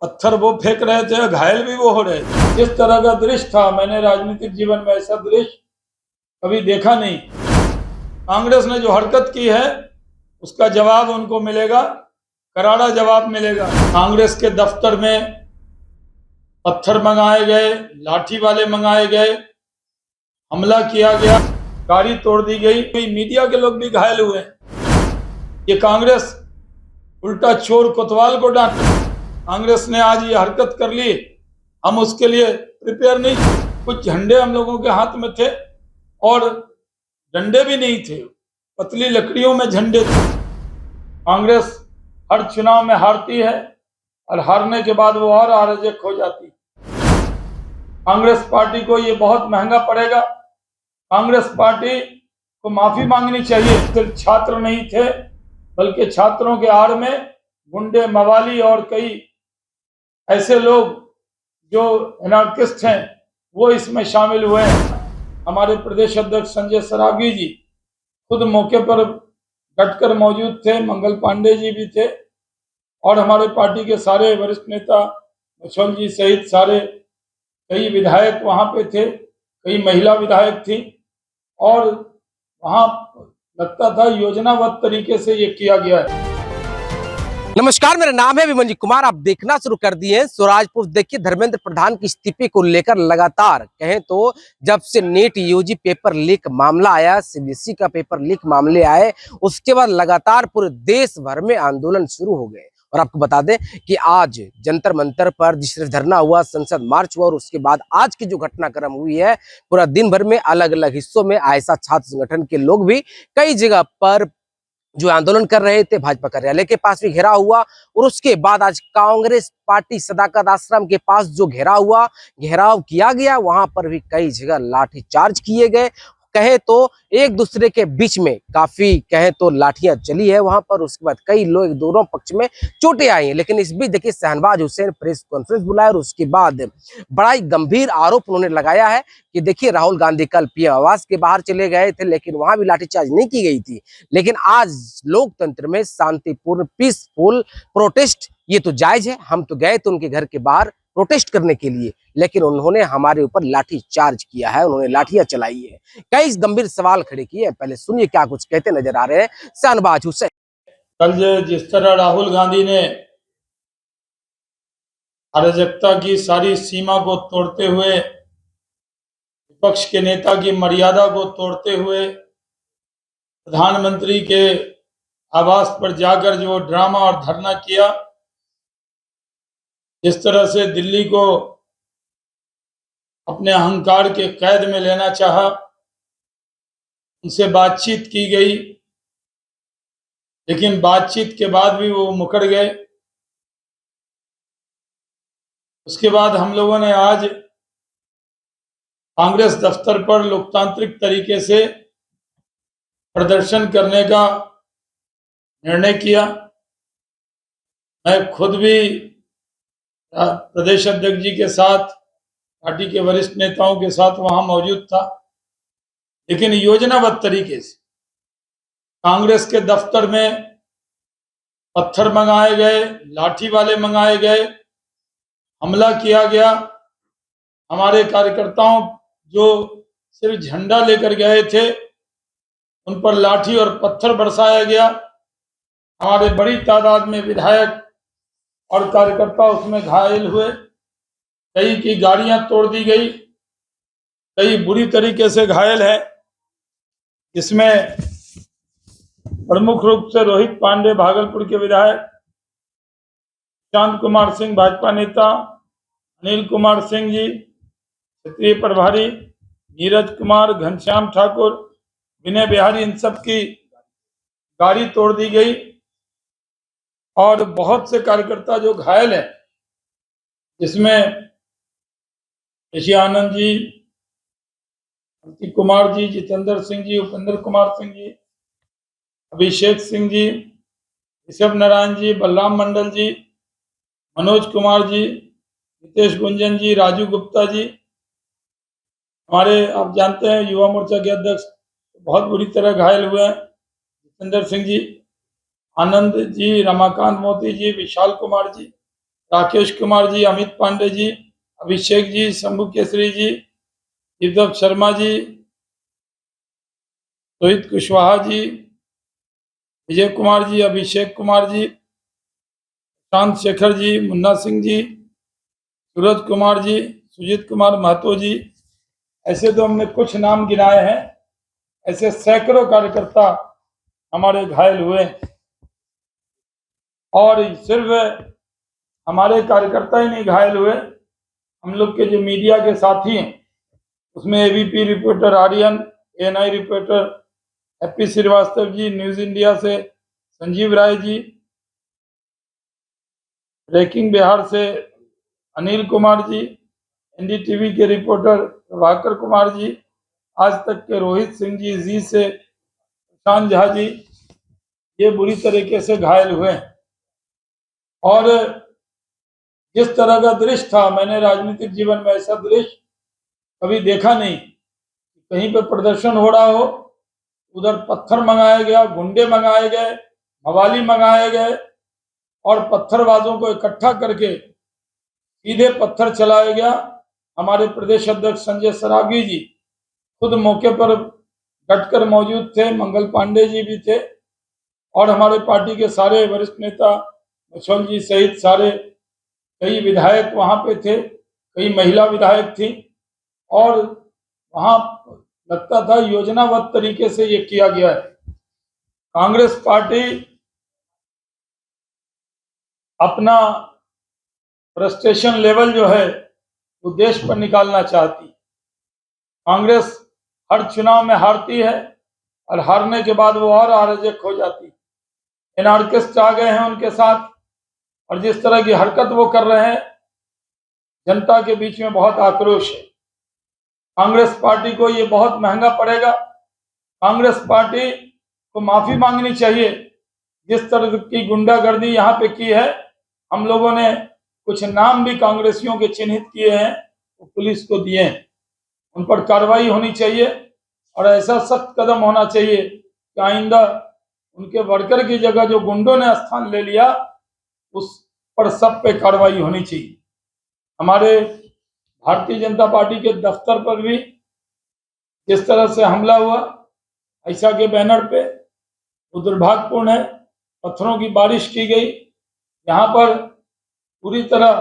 पत्थर वो फेंक रहे थे, घायल भी वो हो रहे थे। जिस तरह का दृश्य था, मैंने राजनीतिक जीवन में ऐसा दृश्य कभी देखा नहीं। कांग्रेस ने जो हरकत की है उसका जवाब उनको मिलेगा, करारा जवाब मिलेगा। कांग्रेस के दफ्तर में पत्थर मंगाए गए, लाठी वाले मंगाए गए, हमला किया गया, गाड़ी तोड़ दी गई, मीडिया के लोग भी घायल हुए। ये कांग्रेस उल्टा चोर कोतवाल को डांटे। कांग्रेस ने आज ये हरकत कर ली, हम उसके लिए प्रिपेयर नहीं थे। कुछ झंडे हम लोगों के हाथ में थे और डंडे भी नहीं थे, पतली लकड़ियों में झंडे थे। कांग्रेस हर चुनाव में हारती है और हारने के बाद वो और अराजक हो जाती है। कांग्रेस पार्टी को ये बहुत महंगा पड़ेगा। कांग्रेस पार्टी को माफी मांगनी चाहिए। सिर्फ छात्र नहीं थे, बल्कि छात्रों के आड़ में गुंडे, मवाली और कई ऐसे लोग जो एनार्किस्ट हैं वो इसमें शामिल हुए हैं। हमारे प्रदेश अध्यक्ष संजय सरावगी जी खुद मौके पर डटकर मौजूद थे, मंगल पांडे जी भी थे और हमारे पार्टी के सारे वरिष्ठ नेता मुछल जी सहित सारे कई विधायक वहां पे थे, कई महिला विधायक थी और वहां लगता था योजनाबद्ध तरीके से ये किया गया है। नमस्कार, मेरा नाम है विमल कुमार। आप देखना शुरू कर दिए हैं स्वराजपुर। देखिए, धर्मेंद्र प्रधान की इस्तीफे को लेकर लगातार कहें तो जब से नेट यूजी पेपर लीक मामला आया, सीबीएसई का पेपर लीक मामले आए, उसके बाद लगातार पूरे देश भर में आंदोलन शुरू हो गए। और आपको बता दें कि आज जंतर मंतर पर जिस तरह धरना हुआ, संसद मार्च हुआ और उसके बाद आज की जो घटनाक्रम हुई है, पूरा दिन भर में अलग अलग हिस्सों में आयसा छात्र संगठन के लोग भी कई जगह पर जो आंदोलन कर रहे थे, भाजपा कार्यालय के पास भी घेराव हुआ और उसके बाद आज कांग्रेस पार्टी सदाकत आश्रम के पास जो घेराव किया गया, वहां पर भी कई जगह लाठीचार्ज किए गए। कहे तो एक दूसरे के बीच में काफी कहे तो लाठियां चली है वहां पर। उसके बाद कई लोग दोनों पक्ष में चोटें आई हैं। लेकिन इस बीच देखिए, शहनवाज हुसैन प्रेस कॉन्फ्रेंस बुलाया और उसके बाद बड़ा ही गंभीर आरोप उन्होंने लगाया है कि देखिए, राहुल गांधी कल पीएम आवास के बाहर चले गए थे, लेकिन वहां भी लाठीचार्ज नहीं की गई थी। लेकिन आज लोकतंत्र में शांतिपूर्ण पीसफुल प्रोटेस्ट ये तो जायज है। हम तो गए थे उनके घर के बाहर प्रोटेस्ट करने के लिए, लेकिन उन्होंने हमारे ऊपर लाठी चार्ज किया है, उन्होंने लाठियां चलाई है, कई गंभीर सवाल खड़े किए हैं। पहले सुनिए क्या कुछ कहते नजर आ रहे हैं शहनवाज हुसैन। कल जिस तरह राहुल गांधी ने अराजकता की सारी सीमा को तोड़ते हुए, विपक्ष के नेता की मर्यादा को तोड़ते हुए प्रधानमंत्री के आवास पर जाकर जो ड्रामा और धरना किया, जिस तरह से दिल्ली को अपने अहंकार के कैद में लेना चाहा, उनसे बातचीत की गई, लेकिन बातचीत के बाद भी वो मुकर गए। उसके बाद हम लोगों ने आज कांग्रेस दफ्तर पर लोकतांत्रिक तरीके से प्रदर्शन करने का निर्णय किया। मैं खुद भी प्रदेश अध्यक्ष जी के साथ, पार्टी के वरिष्ठ नेताओं के साथ वहां मौजूद था, लेकिन योजनाबद्ध तरीके से कांग्रेस के दफ्तर में पत्थर मंगाए गए, लाठी वाले मंगाए गए, हमला किया गया। हमारे कार्यकर्ताओं जो सिर्फ झंडा लेकर गए थे, उन पर लाठी और पत्थर बरसाया गया। हमारे बड़ी तादाद में विधायक और कार्यकर्ता उसमें घायल हुए, कई की गाड़ियां तोड़ दी गई, कई बुरी तरीके से घायल है। इसमें प्रमुख रूप से रोहित पांडे भागलपुर के विधायक, शांत कुमार सिंह भाजपा नेता, अनिल कुमार सिंह जी क्षेत्रीय प्रभारी, नीरज कुमार, घनश्याम ठाकुर, विनय बिहारी, इन सब की गाड़ी तोड़ दी गई और बहुत से कार्यकर्ता जो घायल है, इसमें ऋषि आनंद जी, अंतिक कुमार जी, जितेंद्र सिंह जी, उपेंद्र कुमार सिंह जी, अभिषेक सिंह जी, ऋषभ नारायण जी, बलराम मंडल जी, मनोज कुमार जी, नितेश गुंजन जी, राजू गुप्ता जी, हमारे आप जानते हैं युवा मोर्चा के अध्यक्ष बहुत बुरी तरह घायल हुए हैं, जितेंद्र सिंह जी, आनंद जी, रमाकांत मोती जी, विशाल कुमार जी, राकेश कुमार जी, अमित पांडे जी, अभिषेक जी, शंभू केसरी जी, शिवदत्त शर्मा जी, रोहित कुशवाहा जी, विजय कुमार जी, अभिषेक कुमार जी, शांत शेखर जी, मुन्ना सिंह जी, सूरज कुमार जी, सुजीत कुमार महतो जी, ऐसे तो हमने कुछ नाम गिनाए हैं। ऐसे सैकड़ों कार्यकर्ता हमारे घायल हुए और सिर्फ हमारे कार्यकर्ता ही नहीं घायल हुए, हम लोग के जो मीडिया के साथी हैं उसमें ABP reporter Aryan, ANI reporter Happy Shrivastava ji, news India से संजीव राय जी, ब्रेकिंग बिहार से अनिल कुमार जी, एनडीटीवी के रिपोर्टर प्रभाकर कुमार जी, आज तक के रोहित सिंह जी से प्रशांत झा जी, ये बुरी तरीके से घायल हुए। और जिस तरह का दृश्य था, मैंने राजनीतिक जीवन में ऐसा दृश्य कभी देखा नहीं। कहीं पे प्रदर्शन हो रहा हो, उधर पत्थर मंगाया गया, गुंडे मंगाए गए, मवाली मंगाए गए और पत्थरबाजों को इकट्ठा करके सीधे पत्थर चलाया गया। हमारे प्रदेश अध्यक्ष संजय सरावगी जी खुद मौके पर डटकर मौजूद थे, मंगल पांडे जी भी थे और हमारे पार्टी के सारे वरिष्ठ नेता मुछल जी सहित सारे कई विधायक वहां पे थे, कई महिला विधायक थी और वहां लगता था योजनाबद्ध तरीके से ये किया गया है। कांग्रेस पार्टी अपना फ्रस्ट्रेशन लेवल जो है वो देश पर निकालना चाहती। कांग्रेस हर चुनाव में हारती है और हारने के बाद वो और अराजक हो जाती। एनार्किस्ट आ गए हैं उनके साथ और जिस तरह की हरकत वो कर रहे हैं, जनता के बीच में बहुत आक्रोश है। कांग्रेस पार्टी को ये बहुत महंगा पड़ेगा। कांग्रेस पार्टी को माफी मांगनी चाहिए। जिस तरह की गुंडागर्दी यहाँ पे की है, हम लोगों ने कुछ नाम भी कांग्रेसियों के चिन्हित किए हैं, वो पुलिस को दिए हैं। उन पर कार्रवाई होनी चाहिए और ऐसा सख्त कदम होना चाहिए कि आइंदा उनके वर्कर की जगह जो गुंडों ने स्थान ले लिया, उस पर सब पे कार्रवाई होनी चाहिए। हमारे भारतीय जनता पार्टी के दफ्तर पर भी जिस तरह से हमला हुआ ऐसा के बैनर पे, वो दुर्भाग्यपूर्ण है। पत्थरों की बारिश की गई। यहाँ पर पूरी तरह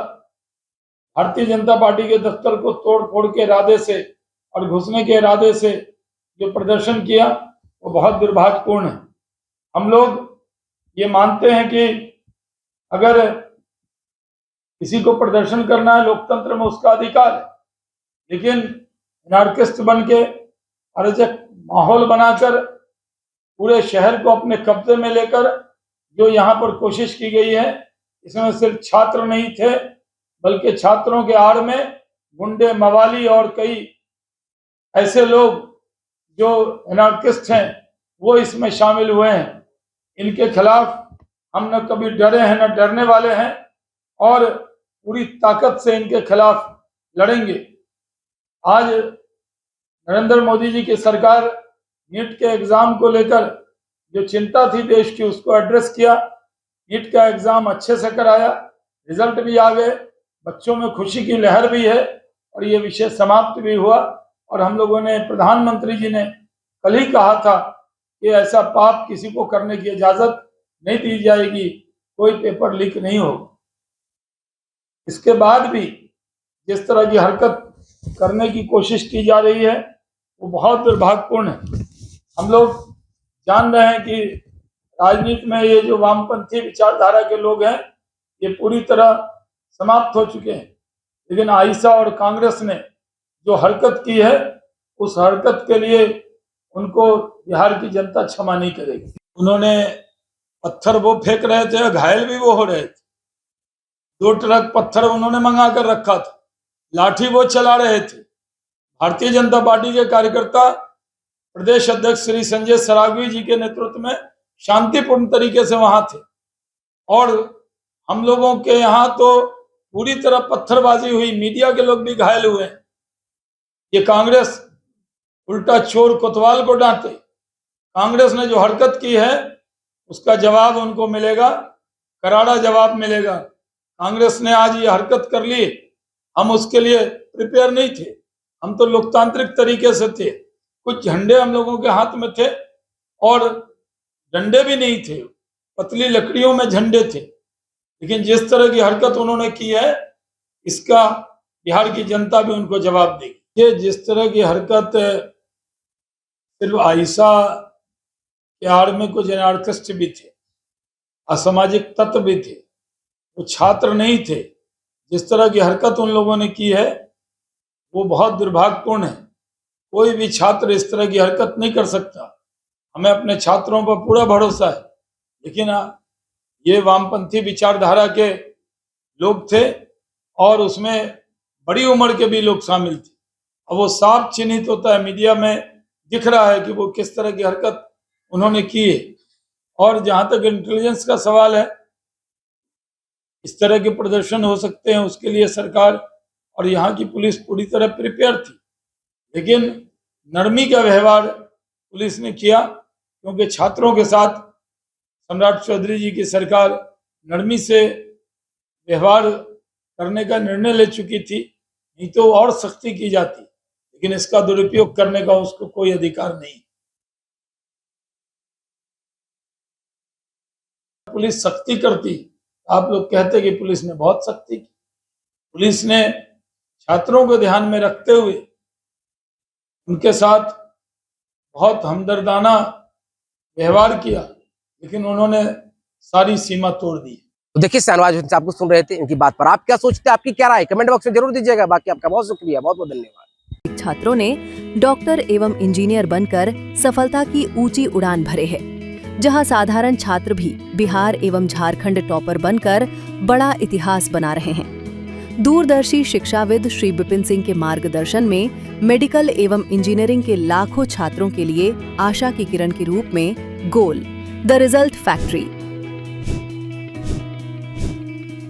भारतीय जनता पार्टी के दफ्तर को तोड़ फोड़ के इरादे से और घुसने के इरादे से जो प्रदर्शन किया वो बहुत दुर्भाग्यपूर्ण है। हम लोग ये मानते हैं कि अगर किसी को प्रदर्शन करना है, लोकतंत्र में उसका अधिकार है, लेकिन एनार्किस्ट बन के अराजक माहौल बनाकर पूरे शहर को अपने कब्जे में लेकर जो यहाँ पर कोशिश की गई है, इसमें सिर्फ छात्र नहीं थे बल्कि छात्रों के आड़ में गुंडे, मवाली और कई ऐसे लोग जो एनार्किस्ट हैं वो इसमें शामिल हुए हैं। इनके खिलाफ हम न कभी डरे हैं न डरने वाले हैं और पूरी ताकत से इनके खिलाफ लड़ेंगे। आज नरेंद्र मोदी जी की सरकार नीट के एग्जाम को लेकर जो चिंता थी देश की, उसको एड्रेस किया। नीट का एग्जाम अच्छे से कराया, रिजल्ट भी आ गए, बच्चों में खुशी की लहर भी है और ये विषय समाप्त भी हुआ। और हम लोगों ने, प्रधानमंत्री जी ने कल ही कहा था कि ऐसा पाप किसी को करने की इजाजत नहीं दी जाएगी, कोई पेपर लीक नहीं होगा। इसके बाद भी जिस तरह की हरकत करने की कोशिश की जा रही है वो बहुत दुर्भाग्यपूर्ण है। हम लोग जान रहे हैं कि राजनीति में ये जो वामपंथी विचारधारा के लोग हैं ये पूरी तरह समाप्त हो चुके हैं, लेकिन आईसा और कांग्रेस ने जो हरकत की है उस हरकत के लिए उनको बिहार की जनता क्षमा नहीं करेगी। उन्होंने पत्थर वो फेंक रहे थे, घायल भी वो हो रहे थे। 2 ट्रक पत्थर उन्होंने मंगा कर रखा था, लाठी वो चला रहे थे। भारतीय जनता पार्टी के कार्यकर्ता प्रदेश अध्यक्ष श्री संजय सरावगी जी के नेतृत्व में शांतिपूर्ण तरीके से वहां थे और हम लोगों के यहाँ तो पूरी तरह पत्थरबाजी हुई, मीडिया के लोग भी घायल हुए। ये कांग्रेस उल्टा चोर कोतवाल को डांटे। कांग्रेस ने जो हरकत की है उसका जवाब उनको मिलेगा, करारा जवाब मिलेगा। कांग्रेस ने आज ये हरकत कर ली, हम उसके लिए प्रिपेयर नहीं थे। हम तो लोकतांत्रिक तरीके से थे। कुछ झंडे हम लोगों के हाथ में थे और डंडे भी नहीं थे, पतली लकड़ियों में झंडे थे। लेकिन जिस तरह की हरकत उन्होंने की है, इसका बिहार की जनता भी उनको जवाब देगी। ये जिस तरह की हरकत सिर्फ आयशा के आड़ में कुछ एनार्किस्ट भी थे, असामाजिक तत्व भी थे, वो छात्र नहीं थे। जिस तरह की हरकत उन लोगों ने की है वो बहुत दुर्भाग्यपूर्ण है। कोई भी छात्र इस तरह की हरकत नहीं कर सकता। हमें अपने छात्रों पर पूरा भरोसा है, लेकिन ये वामपंथी विचारधारा के लोग थे और उसमें बड़ी उम्र के भी लोग शामिल थे। अब वो साफ चिन्हित होता है, मीडिया में दिख रहा है कि वो किस तरह की हरकत उन्होंने की है। और जहां तक इंटेलिजेंस का सवाल है, इस तरह के प्रदर्शन हो सकते हैं, उसके लिए सरकार और यहाँ की पुलिस पूरी तरह प्रिपेयर थी। लेकिन नरमी का व्यवहार पुलिस ने किया, क्योंकि छात्रों के साथ सम्राट चौधरी जी की सरकार नरमी से व्यवहार करने का निर्णय ले चुकी थी, नहीं तो और सख्ती की जाती। लेकिन इसका दुरुपयोग करने का उसको कोई अधिकार नहीं। पुलिस सख्ती करती, आप लोग कहते कि पुलिस ने बहुत सख्ती की। पुलिस ने छात्रों को ध्यान में रखते हुए उनके साथ बहुत हमदर्दाना व्यवहार किया, लेकिन उन्होंने सारी सीमा तोड़ दी। तो देखिए शाहनवाज हुसैन साहब को सुन रहे थे, इनकी बात पर आप क्या सोचते हैं, आपकी क्या राय कमेंट बॉक्स में जरूर दीजिएगा। बाकी आपका बहुत शुक्रिया, बहुत बहुत धन्यवाद। छात्रों ने डॉक्टर एवं इंजीनियर बनकर सफलता की ऊंची उड़ान भरे है, जहां साधारण छात्र भी बिहार एवं झारखंड टॉपर बनकर बड़ा इतिहास बना रहे हैं। दूरदर्शी शिक्षाविद श्री विपिन सिंह के मार्गदर्शन में मेडिकल एवं इंजीनियरिंग के लाखों छात्रों के लिए आशा की किरण के रूप में गोल द रिजल्ट फैक्ट्री